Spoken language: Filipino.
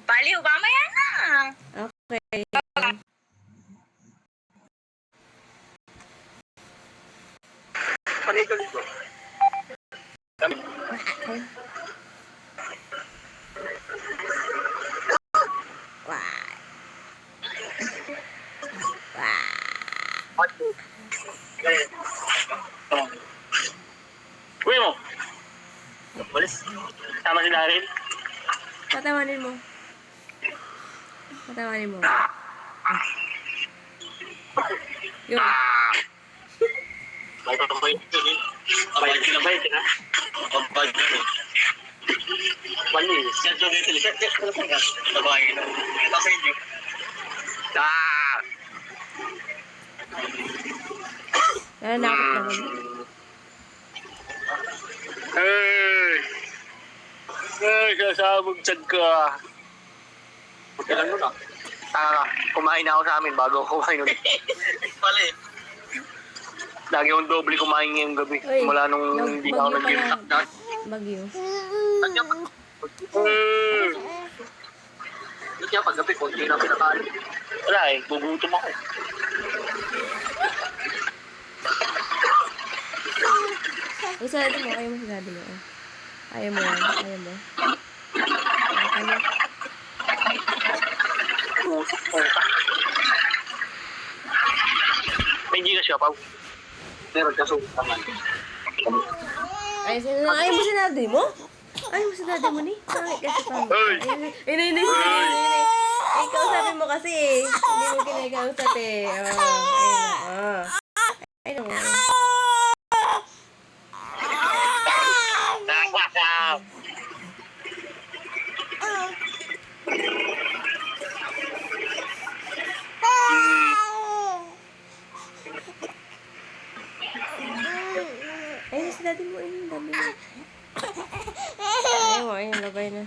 Baliw, mamaya na. Okay. Panigal ko. Uwi mo. Walis. Tama si Darin. Patawanin mo. Patawanin mo. Yun. Baik ko ba ito eh. Bayad ka na ba ito na? Bayad ka na. Wali. Siya dyan ito. Siya dyan ito. Babae na. Ito sa inyo. Nananakot naman. Kasabog chan ka. Kailan mo na? Kumain na ako sa amin bago ako kumain ulit. Pala eh. Lagi akong doble kumain ngayong gabi. Uy, Mula nung hindi na ako nag-impact na. Bagyo. Hindi kaya paggabi ko, hindi na pinakain. Wala eh, gugutom ako. Ang sarado mo, ayaw mo sa daddy mo. Ayaw mo yan, ayaw mo. Ano? May hindi na siya, Pao. Meron ka so naman. Ayaw mo sa daddy mo? Ayaw mo sa daddy mo ni? Bakit kasi pa mo? Inay. Ikaw sabi mo kasi eh. Hindi mo kinakausap eh. Ayun. Ayun sa daddy mo. Ayun, labay na.